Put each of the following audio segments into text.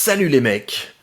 Salut les mecs.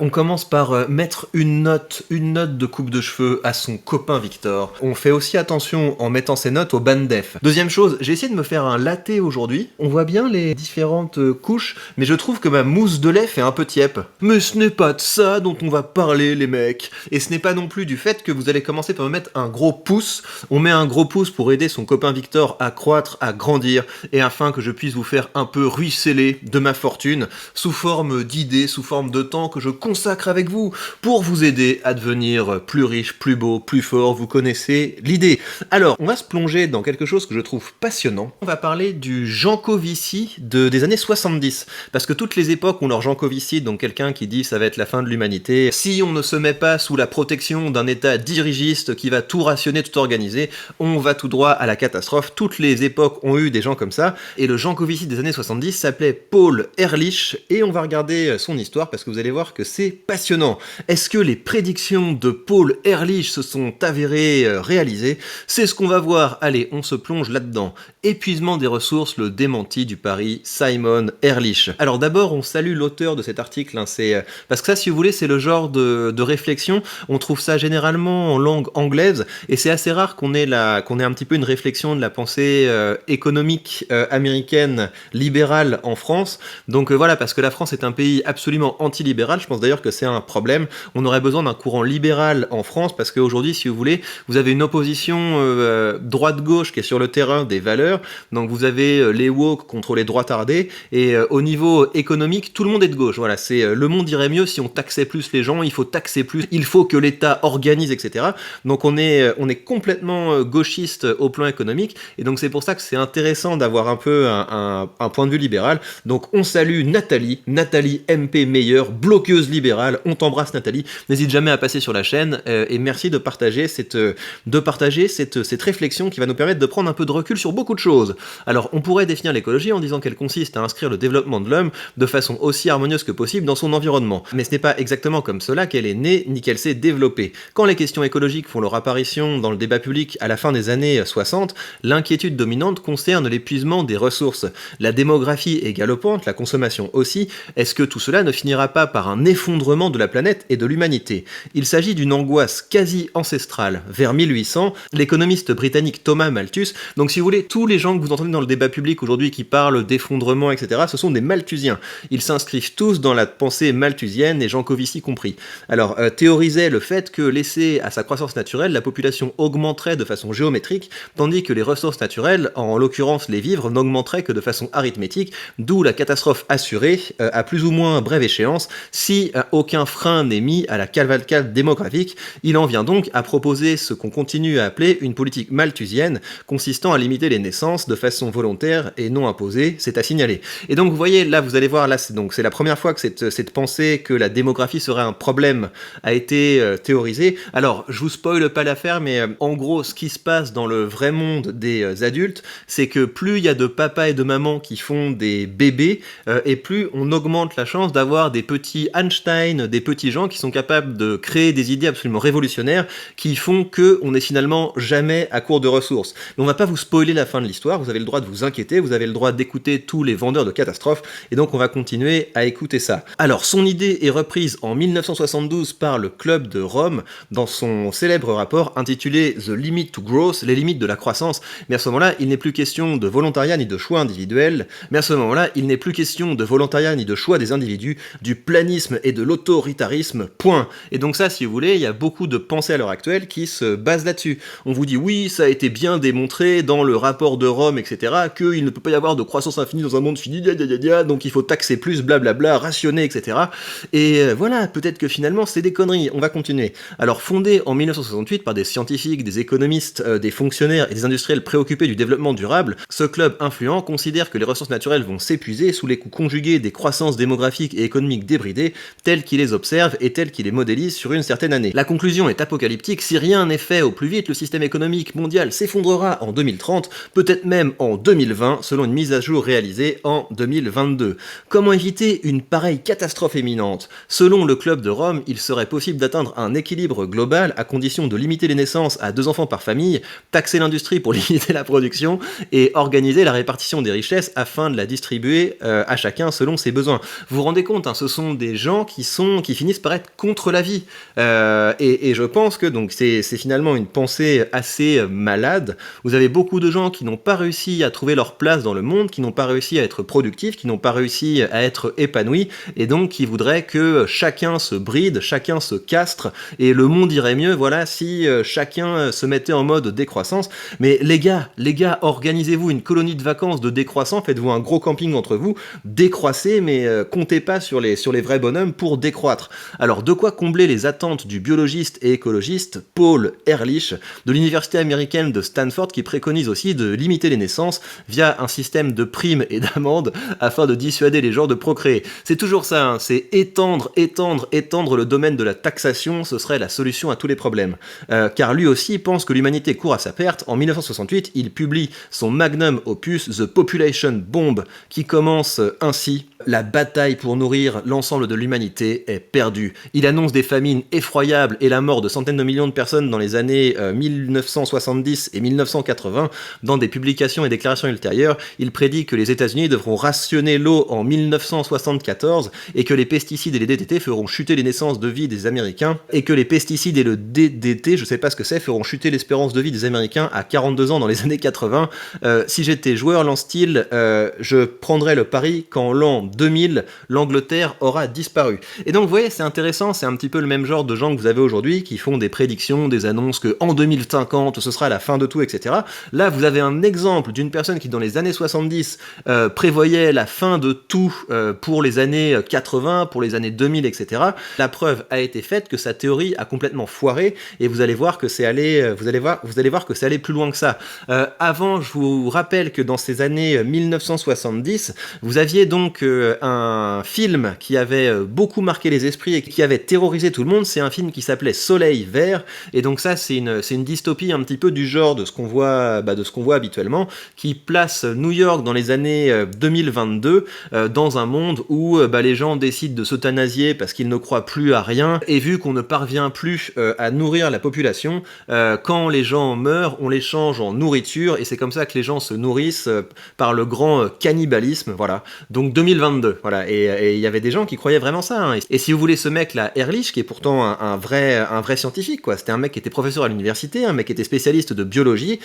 On commence par mettre une note de coupe de cheveux à son copain Victor. On fait aussi attention en mettant ses notes au bandef. Deuxième chose, j'ai essayé de me faire un latte aujourd'hui. On voit bien les différentes couches, mais je trouve que ma mousse de lait fait un peu tiep. Mais ce n'est pas de ça dont on va parler les mecs. Et ce n'est pas non plus du fait que vous allez commencer par me mettre un gros pouce. On met un gros pouce pour aider son copain Victor à croître, à grandir, et afin que je puisse vous faire un peu ruisseler de ma fortune, sous forme d'idées, sous forme de temps que je consacre avec vous pour vous aider à devenir plus riche, plus beau, plus fort. Vous connaissez l'idée. Alors, on va se plonger dans quelque chose que je trouve passionnant. On va parler du Jancovici des années 70. Parce que toutes les époques ont leur Jancovici, donc quelqu'un qui dit ça va être la fin de l'humanité. Si on ne se met pas sous la protection d'un état dirigiste qui va tout rationner, tout organiser, on va tout droit à la catastrophe. Toutes les époques ont eu des gens comme ça. Et le Jancovici des années 70 s'appelait Paul Ehrlich. Et on va regarder son histoire parce que vous allez voir que c'est passionnant. Est-ce que les prédictions de Paul Ehrlich se sont avérées réalisées? C'est ce qu'on va voir. Allez, on se plonge là-dedans. Épuisement des ressources, le démenti du pari Simon Ehrlich. Alors d'abord, on salue l'auteur de cet article. Parce que ça, si vous voulez, c'est le genre de réflexion. On trouve ça généralement en langue anglaise et c'est assez rare qu'on ait un petit peu une réflexion de la pensée économique américaine libérale en France. Donc voilà, parce que la France est un pays absolument anti-libéral. Je pense d'ailleurs que c'est un problème. On aurait besoin d'un courant libéral en France parce qu'aujourd'hui, si vous voulez, vous avez une opposition droite-gauche qui est sur le terrain des valeurs. Donc vous avez les woke contre les droitardés et au niveau économique, tout le monde est de gauche. Voilà, c'est le monde irait mieux si on taxait plus les gens, il faut taxer plus, il faut que l'État organise, etc. Donc on est complètement gauchiste au plan économique et donc c'est pour ça que c'est intéressant d'avoir un peu un point de vue libéral. Donc on salue Nathalie MP Meilleure, bloqueuse libérale. On t'embrasse Nathalie. N'hésite jamais à passer sur la chaîne et merci de partager cette réflexion qui va nous permettre de prendre un peu de recul sur beaucoup de choses. Alors on pourrait définir l'écologie en disant qu'elle consiste à inscrire le développement de l'homme de façon aussi harmonieuse que possible dans son environnement. Mais ce n'est pas exactement comme cela qu'elle est née ni qu'elle s'est développée. Quand les questions écologiques font leur apparition dans le débat public à la fin des années 60, l'inquiétude dominante concerne l'épuisement des ressources. La démographie est galopante, la consommation aussi. Est-ce que tout cela ne finira pas par un effondrement de la planète et de l'humanité? Il s'agit d'une angoisse quasi ancestrale. Vers 1800, l'économiste britannique Thomas Malthus, donc si vous voulez, tous les gens que vous entendez dans le débat public aujourd'hui qui parlent d'effondrement, etc., ce sont des malthusiens. Ils s'inscrivent tous dans la pensée malthusienne, et Jancovici compris. Alors, théorisait le fait que, laissée à sa croissance naturelle, la population augmenterait de façon géométrique, tandis que les ressources naturelles, en l'occurrence les vivres, n'augmenteraient que de façon arithmétique, d'où la catastrophe assurée, à plus ou moins brève échéance, si aucun frein n'est mis à la cavalcade démographique. Il en vient donc à proposer ce qu'on continue à appeler une politique malthusienne, consistant à limiter les naissances de façon volontaire et non imposée, c'est à signaler. Et donc vous voyez, là vous allez voir, là c'est la première fois que cette pensée que la démographie serait un problème a été théorisée. Alors, je vous spoile pas l'affaire, mais en gros, ce qui se passe dans le vrai monde des adultes, c'est que plus il y a de papas et de mamans qui font des bébés, et plus on augmente la chance d'avoir des petits Einstein, des petits gens qui sont capables de créer des idées absolument révolutionnaires qui font que on n'est finalement jamais à court de ressources. Mais on va pas vous spoiler la fin de l'histoire, vous avez le droit de vous inquiéter, vous avez le droit d'écouter tous les vendeurs de catastrophes, et donc on va continuer à écouter ça. Alors, son idée est reprise en 1972 par le Club de Rome dans son célèbre rapport intitulé The Limit to Growth, les limites de la croissance, mais à ce moment-là, il n'est plus question de volontariat ni de choix individuel, mais à ce moment-là, il n'est plus question de volontariat ni de choix des individus, du planisme et de l'autoritarisme, point. Et donc ça, si vous voulez, il y a beaucoup de pensées à l'heure actuelle qui se basent là-dessus. On vous dit, oui, ça a été bien démontré dans le rapport de Rome, etc., qu'il ne peut pas y avoir de croissance infinie dans un monde fini, donc il faut taxer plus, blablabla, rationner, etc. Et voilà, peut-être que finalement, c'est des conneries. On va continuer. Alors, fondé en 1968 par des scientifiques, des économistes, des fonctionnaires et des industriels préoccupés du développement durable, ce club influent considère que les ressources naturelles vont s'épuiser sous les coups conjugués des croissances démographiques et économiques économiques débridés tels qu'il les observe et tels qu'il les modélise sur une certaine année. La conclusion est apocalyptique, si rien n'est fait au plus vite, le système économique mondial s'effondrera en 2030, peut-être même en 2020, selon une mise à jour réalisée en 2022. Comment éviter une pareille catastrophe imminente? Selon le Club de Rome, il serait possible d'atteindre un équilibre global à condition de limiter les naissances à 2 enfants par famille, taxer l'industrie pour limiter la production et organiser la répartition des richesses afin de la distribuer à chacun selon ses besoins. Vous vous rendez compte, hein, ce sont des gens qui finissent par être contre la vie. Et je pense que donc c'est finalement une pensée assez malade. Vous avez beaucoup de gens qui n'ont pas réussi à trouver leur place dans le monde, qui n'ont pas réussi à être productifs, qui n'ont pas réussi à être épanouis, et donc qui voudraient que chacun se bride, chacun se castre, et le monde irait mieux, voilà, si chacun se mettait en mode décroissance. Mais les gars, organisez-vous une colonie de vacances de décroissants, faites-vous un gros camping entre vous, décroissez, mais comptez pas sur les vrais bonhommes pour décroître. Alors, de quoi combler les attentes du biologiste et écologiste Paul Ehrlich de l'université américaine de Stanford, qui préconise aussi de limiter les naissances via un système de primes et d'amendes afin de dissuader les gens de procréer. C'est toujours ça, hein, c'est étendre le domaine de la taxation, ce serait la solution à tous les problèmes. Car lui aussi pense que l'humanité court à sa perte. En 1968, il publie son magnum opus The Population Bomb, qui commence ainsi: la bataille pour nourrir l'ensemble de l'humanité est perdue. Il annonce des famines effroyables et la mort de centaines de millions de personnes dans les années 1970 et 1980. Dans des publications et déclarations ultérieures, il prédit que les États-Unis devront rationner l'eau en 1974 et que les pesticides et les DDT feront chuter les naissances de vie des Américains, et que les pesticides et le DDT, je sais pas ce que c'est, feront chuter l'espérance de vie des Américains à 42 ans dans les années 80. Si j'étais joueur lance-t-il, je prendrais le pari qu'en l'an 2000, l'Angleterre aura disparu. Et donc, vous voyez, c'est intéressant, c'est un petit peu le même genre de gens que vous avez aujourd'hui, qui font des prédictions, des annonces que en 2050, ce sera la fin de tout, etc. Là, vous avez un exemple d'une personne qui, dans les années 70, prévoyait la fin de tout pour les années 80, pour les années 2000, etc. La preuve a été faite que sa théorie a complètement foiré, et vous allez voir que c'est allé, vous allez voir que c'est allé plus loin que ça. Avant, je vous rappelle que dans ces années 1970, vous aviez donc un film qui avait beaucoup marqué les esprits et qui avait terrorisé tout le monde. C'est un film qui s'appelait Soleil Vert, et donc ça c'est une dystopie un petit peu du genre de ce qu'on voit habituellement, qui place New York dans les années 2022 dans un monde où les gens décident de s'euthanasier parce qu'ils ne croient plus à rien, et vu qu'on ne parvient plus à nourrir la population, quand les gens meurent, on les change en nourriture, et c'est comme ça que les gens se nourrissent par le grand cannibalisme, voilà. Donc 2022, voilà, et il y avait des gens qui croyaient vraiment ça, hein. Et si vous voulez, ce mec-là, Ehrlich, qui est pourtant un vrai scientifique, quoi, c'était un mec qui était professeur à l'université, un mec qui était spécialiste de biologie,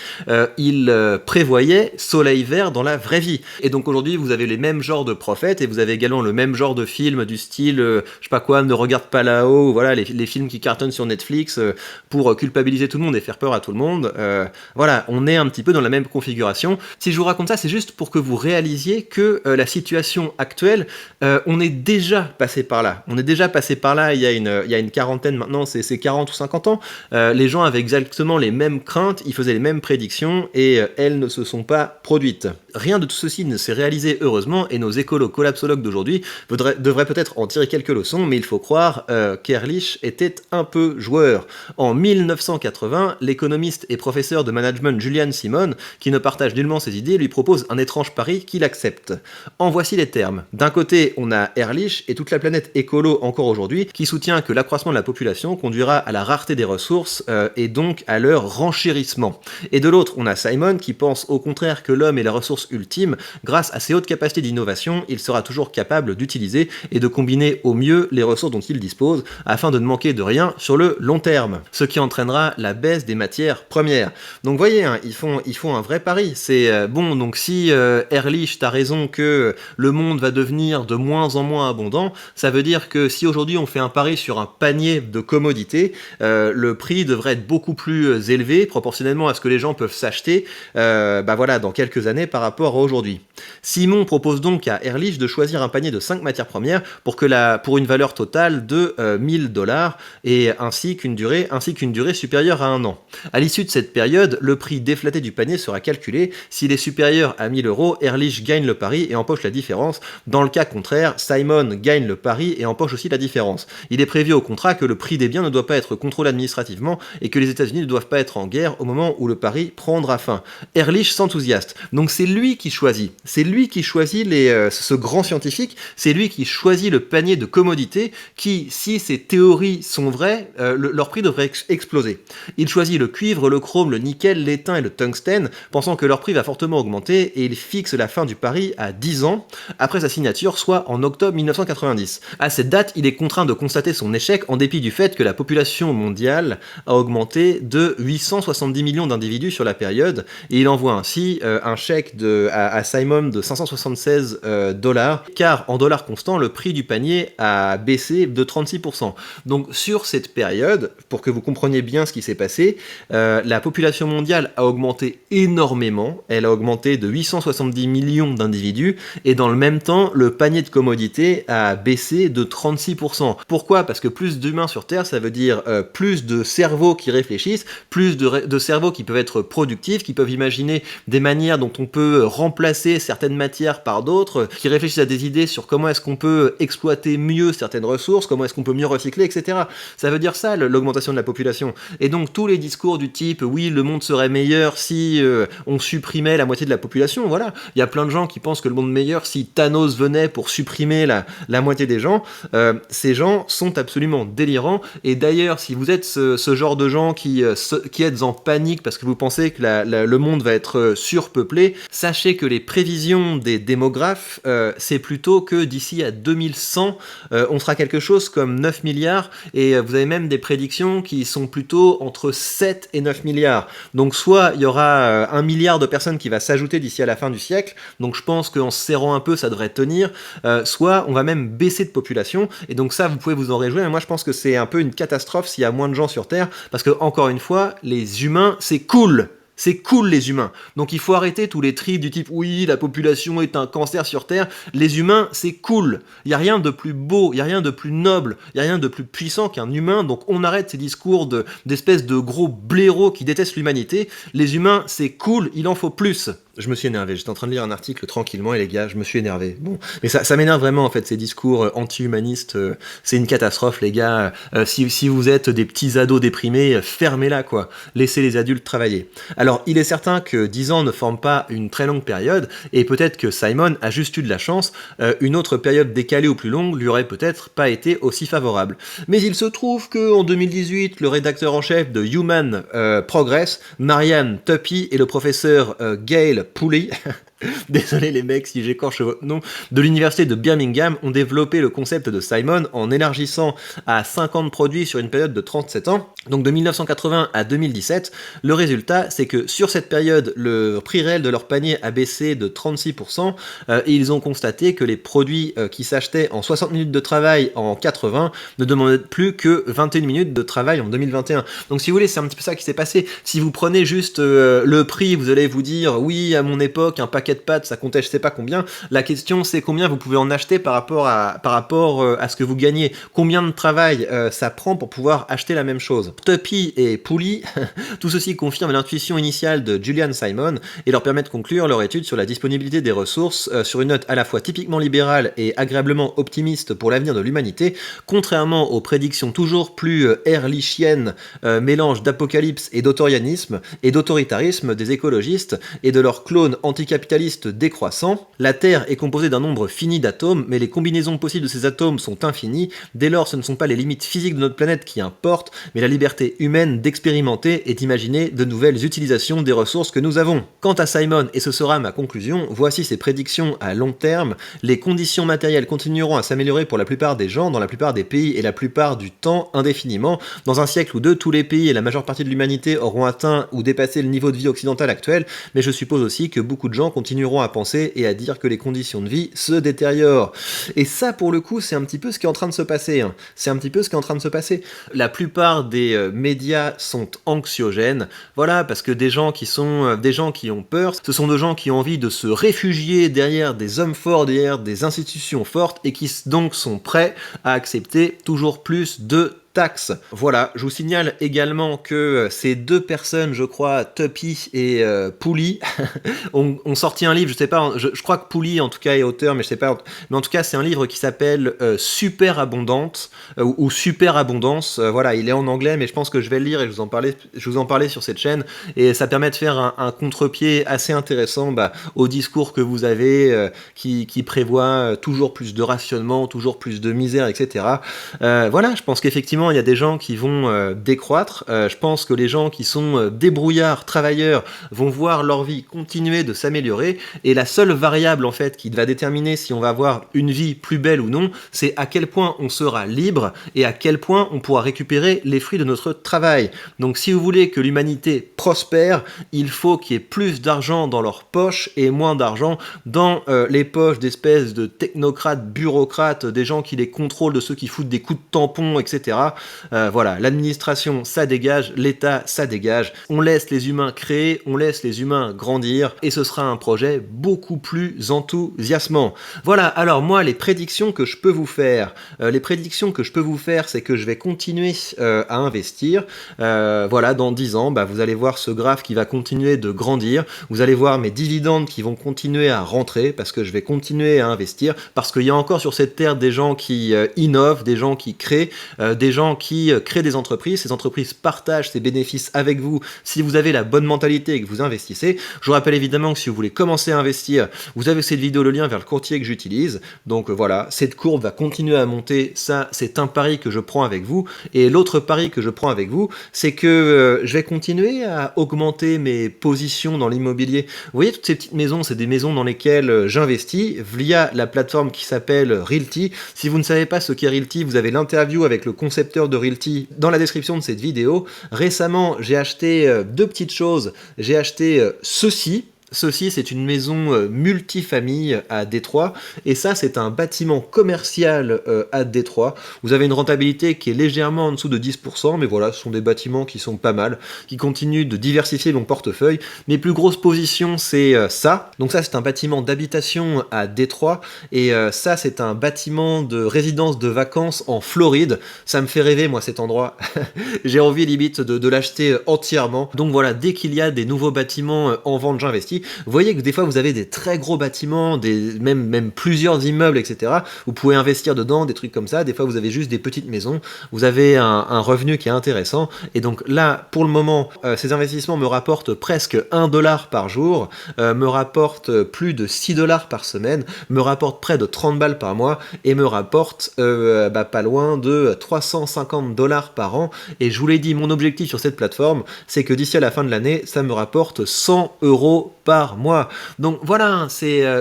il prévoyait Soleil Vert dans la vraie vie. Et donc aujourd'hui, vous avez les mêmes genres de prophètes, et vous avez également le même genre de films du style, je sais pas quoi, Ne regarde pas là-haut, voilà, les films qui cartonnent sur Netflix pour culpabiliser tout le monde et faire peur à tout le monde. Voilà, on est un petit peu dans la même configuration. Si je vous raconte ça, c'est juste pour que vous réalisiez que la situation actuelle, on est déjà passé par là. On est déjà passé par là il y a une quarantaine, maintenant c'est 40 ou 50 ans. Les gens avaient exactement les mêmes craintes, ils faisaient les mêmes prédictions, et elles ne se sont pas produites. Rien de tout ceci ne s'est réalisé heureusement, et nos écolo-collapsologues d'aujourd'hui devraient peut-être en tirer quelques leçons, mais il faut croire qu'Ehrlich était un peu joueur. En 1980, l'économiste et professeur de management Julian Simon, qui ne partage nullement ses idées, lui propose un étrange pari qu'il accepte. En voici les termes. D'un côté, on a Ehrlich et toute la planète écolo encore aujourd'hui, qui soutient que l'accroissement de la population conduira à la rareté des ressources et donc à leur renchérissement. Et de l'autre, on a Simon qui pense au contraire que l'homme est la ressource ultime. Grâce à ses hautes capacités d'innovation, il sera toujours capable d'utiliser et de combiner au mieux les ressources dont il dispose afin de ne manquer de rien sur le long terme, ce qui entraînera la baisse des matières premières. Donc vous voyez, hein, ils font un vrai pari. C'est bon, donc si Ehrlich t'as raison que le monde va devenir de moins en moins abondant, ça veut dire que si aujourd'hui on fait un pari sur un panier de commodités, le prix devrait être beaucoup plus élevé proportionnellement à ce que les gens peuvent s'acheter voilà, dans quelques années par rapport à aujourd'hui. Simon propose donc à Ehrlich de choisir un panier de 5 matières premières pour une valeur totale de $1000 et ainsi qu'une durée supérieure à 1 an. À l'issue de cette période, le prix déflaté du panier sera calculé. S'il est supérieur à 1000 €, Ehrlich gagne le pari et empoche la différence. Dans le cas contraire, Simon gagne le pari et empoche aussi la différence. Il est prévu au contrat que le prix des biens ne doit pas être contrôlé administrativement et que les États-Unis ne doivent pas être en guerre au moment où le pari prendra fin. Ehrlich s'enthousiaste. Donc c'est lui qui choisit. C'est lui qui choisit ce grand scientifique. C'est lui qui choisit le panier de commodités qui, si ces théories sont vraies, leur prix devrait exploser. Il choisit le cuivre, le chrome, le nickel, l'étain et le tungstène, pensant que leur prix va fortement augmenter, et il fixe la fin du pari à 10 ans après sa signature, soit en octobre 1990. À cette date, il est contraint de constater son échec en dépit du fait que la population mondiale a augmenté de 870 millions d'individus sur la période, et il envoie ainsi un chèque à Simon de $576, car en dollars constants, le prix du panier a baissé de 36%. Donc sur cette période, pour que vous compreniez bien ce qui s'est passé, la population mondiale a augmenté énormément, elle a augmenté de 870 millions d'individus, et dans le même temps, le panier de commodités a baissé de 36%. Pourquoi ? Parce que plus d'humains sur Terre, ça veut dire plus de cerveaux qui réfléchissent, plus de cerveaux qui peuvent être productifs, qui peuvent imaginer des manières dont on peut remplacer certaines matières par d'autres, qui réfléchissent à des idées sur comment est-ce qu'on peut exploiter mieux certaines ressources, comment est-ce qu'on peut mieux recycler, etc. Ça veut dire ça, l'augmentation de la population. Et donc tous les discours du type « oui, le monde serait meilleur si on supprimait la moitié de la population », voilà. Il y a plein de gens qui pensent que le monde est meilleur si Thanos venait pour supprimer la moitié des gens. Ces gens sont absolument délirants. Et d'ailleurs, si vous êtes ce genre de gens qui êtes en panique parce que vous pensez que le monde va être surpeuplé, sachez que les prévisions des démographes, c'est plutôt que d'ici à 2100, on sera quelque chose comme 9 milliards, et vous avez même des prédictions qui sont plutôt entre 7 et 9 milliards. Donc soit il y aura 1 milliard de personnes qui va s'ajouter d'ici à la fin du siècle, donc je pense qu'en se serrant un peu, ça devrait tenir, soit on va même baisser de population, et donc ça, vous pouvez vous en réjouir, mais moi je pense que c'est un peu une catastrophe s'il y a moins de gens sur Terre, parce que, encore une fois, les humains, c'est cool. C'est cool, les humains. Donc il faut arrêter tous les trips du type « oui, la population est un cancer sur Terre ». Les humains, c'est cool. Il n'y a rien de plus beau, il n'y a rien de plus noble, il n'y a rien de plus puissant qu'un humain. Donc on arrête ces discours d'espèces de gros blaireaux qui détestent l'humanité. Les humains, c'est cool, il en faut plus. Je me suis énervé, j'étais en train de lire un article tranquillement et les gars, je me suis énervé. Bon, mais ça m'énerve vraiment en fait, ces discours anti-humanistes, c'est une catastrophe les gars. Si vous êtes des petits ados déprimés, fermez-la quoi, laissez les adultes travailler. Alors il est certain que 10 ans ne forment pas une très longue période, et peut-être que Simon a juste eu de la chance, une autre période décalée ou plus longue lui aurait peut-être pas été aussi favorable. Mais il se trouve qu'en 2018, le rédacteur en chef de Human Progress, Marianne Tuppy, et le professeur Gail Pooley, désolé les mecs si j'écorche votre nom, de l'université de Birmingham ont développé le concept de Simon en élargissant à 50 produits sur une période de 37 ans, donc de 1980 à 2017. Le résultat, c'est que sur cette période, le prix réel de leur panier a baissé de 36%, et ils ont constaté que les produits qui s'achetaient en 60 minutes de travail en 80 ne demandaient plus que 21 minutes de travail en 2021. Donc si vous voulez, c'est un petit peu ça qui s'est passé. Si vous prenez juste le prix, vous allez vous dire « oui, à mon époque, un paquet de pâtes, ça comptait je sais pas combien ». La question, c'est combien vous pouvez en acheter par rapport à ce que vous gagnez. Combien de travail ça prend pour pouvoir acheter la même chose. Tuppy et Pooley, tout ceci confirme l'intuition initiale de Julian Simon et leur permet de conclure leur étude sur la disponibilité des ressources sur une note à la fois typiquement libérale et agréablement optimiste pour l'avenir de l'humanité, contrairement aux prédictions toujours plus ehrlichiennes, mélange d'apocalypse et d'autorianisme et d'autoritarisme des écologistes et de leurs clones anticapitalistes décroissants. La Terre est composée d'un nombre fini d'atomes, mais les combinaisons possibles de ces atomes sont infinies. Dès lors, ce ne sont pas les limites physiques de notre planète qui importent, mais la liberté humaine d'expérimenter et d'imaginer de nouvelles utilisations des ressources que nous avons. Quant à Simon, et ce sera ma conclusion, voici ses prédictions à long terme. Les conditions matérielles continueront à s'améliorer pour la plupart des gens, dans la plupart des pays et la plupart du temps indéfiniment. Dans un siècle ou deux, tous les pays et la majeure partie de l'humanité auront atteint ou dépassé le niveau de vie occidental actuel, mais je suppose aussi que beaucoup de gens continueront continueront à penser et à dire que les conditions de vie se détériorent. Et ça, pour le coup, c'est un petit peu ce qui est en train de se passer. Hein. C'est un petit peu ce qui est en train de se passer. La plupart des médias sont anxiogènes, voilà, parce que des gens qui ont peur, ce sont des gens qui ont envie de se réfugier derrière des hommes forts, derrière des institutions fortes, et qui donc sont prêts à accepter toujours plus de taxes. Voilà, je vous signale également que ces deux personnes, je crois, Tuppy et Pouli, ont sorti un livre, je sais pas, je crois que Pouli en tout cas est auteur, mais je sais pas, mais en tout cas c'est un livre qui s'appelle Super Abondante ou Super Abondance, voilà, il est en anglais, mais je pense que je vais le lire et je vous en parlais sur cette chaîne, et ça permet de faire un contre-pied assez intéressant au discours que vous avez, qui prévoit toujours plus de rationnement, toujours plus de misère, etc. Voilà, je pense qu'effectivement il y a des gens qui vont décroître. Je pense que les gens qui sont débrouillards, travailleurs, vont voir leur vie continuer de s'améliorer. Et la seule variable en fait qui va déterminer si on va avoir une vie plus belle ou non, c'est à quel point on sera libre et à quel point on pourra récupérer les fruits de notre travail. Donc si vous voulez que l'humanité prospère, il faut qu'il y ait plus d'argent dans leurs poches et moins d'argent dans les poches d'espèces de technocrates, bureaucrates, des gens qui les contrôlent, de ceux qui foutent des coups de tampon, etc. Voilà, l'administration, ça dégage, l'État, ça dégage. On laisse les humains créer, on laisse les humains grandir, et ce sera un projet beaucoup plus enthousiasmant. Voilà, alors moi, les prédictions que je peux vous faire, c'est que je vais continuer à investir. Voilà, dans 10 ans, vous allez voir ce graphe qui va continuer de grandir, vous allez voir mes dividendes qui vont continuer à rentrer, parce que je vais continuer à investir, parce qu'il y a encore sur cette terre des gens qui innovent, des gens qui créent, des gens qui créent des entreprises, ces entreprises partagent ces bénéfices avec vous si vous avez la bonne mentalité et que vous investissez. Je vous rappelle évidemment que si vous voulez commencer à investir, vous avez cette vidéo, le lien vers le courtier que j'utilise. Donc voilà, cette courbe va continuer à monter, ça c'est un pari que je prends avec vous. Et l'autre pari que je prends avec vous, c'est que je vais continuer à augmenter mes positions dans l'immobilier. Vous voyez toutes ces petites maisons, c'est des maisons dans lesquelles j'investis via la plateforme qui s'appelle Realty. Si vous ne savez pas ce qu'est Realty, vous avez l'interview avec le concepteur de Realty dans la description de cette vidéo. Récemment, j'ai acheté deux petites choses. J'ai acheté ceci. Ceci, c'est une maison multifamille à Détroit, et ça, c'est un bâtiment commercial à Détroit. Vous avez une rentabilité qui est légèrement en dessous de 10%, mais voilà, ce sont des bâtiments qui sont pas mal, qui continuent de diversifier mon portefeuille. Mes plus grosses positions, c'est ça. Donc ça, c'est un bâtiment d'habitation à Détroit, et ça, c'est un bâtiment de résidence de vacances en Floride. Ça me fait rêver, moi, cet endroit. J'ai envie, limite, de l'acheter entièrement. Donc voilà, dès qu'il y a des nouveaux bâtiments en vente, j'investis. Vous voyez que des fois vous avez des très gros bâtiments, même plusieurs immeubles, etc. Vous pouvez investir dedans, des trucs comme ça. Des fois vous avez juste des petites maisons. Vous avez un revenu qui est intéressant. Et donc là, pour le moment, ces investissements me rapportent presque 1 dollar par jour, me rapportent plus de 6 dollars par semaine, me rapportent près de 30 balles par mois et me rapportent pas loin de 350 dollars par an. Et je vous l'ai dit, mon objectif sur cette plateforme, c'est que d'ici à la fin de l'année, ça me rapporte 100 euros par mois. Donc voilà,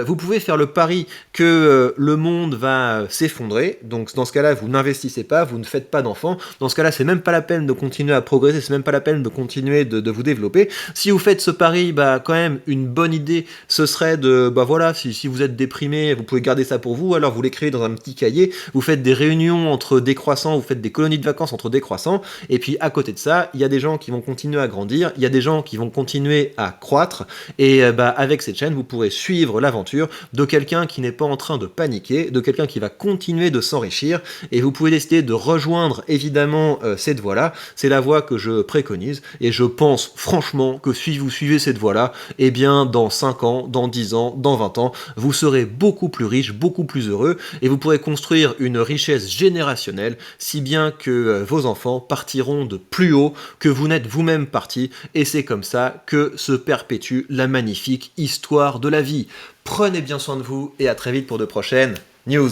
vous pouvez faire le pari que le monde va s'effondrer. Donc dans ce cas-là, vous n'investissez pas, vous ne faites pas d'enfants. Dans ce cas-là, c'est même pas la peine de continuer à progresser, c'est même pas la peine de continuer de vous développer. Si vous faites ce pari, quand même, une bonne idée, ce serait de, voilà, si vous êtes déprimé, vous pouvez garder ça pour vous, alors vous l'écrivez dans un petit cahier, vous faites des réunions entre décroissants, vous faites des colonies de vacances entre décroissants, et puis à côté de ça, il y a des gens qui vont continuer à grandir, il y a des gens qui vont continuer à croître, et avec cette chaîne, vous pourrez suivre l'aventure de quelqu'un qui n'est pas en train de paniquer, de quelqu'un qui va continuer de s'enrichir, et vous pouvez décider de rejoindre évidemment cette voie-là. C'est la voie que je préconise, et je pense franchement que si vous suivez cette voie-là, eh bien dans 5 ans, dans 10 ans, dans 20 ans, vous serez beaucoup plus riche, beaucoup plus heureux, et vous pourrez construire une richesse générationnelle, si bien que vos enfants partiront de plus haut que vous n'êtes vous-même parti, et c'est comme ça que se perpétue la magnifique histoire de la vie. Prenez bien soin de vous et à très vite pour de prochaines news.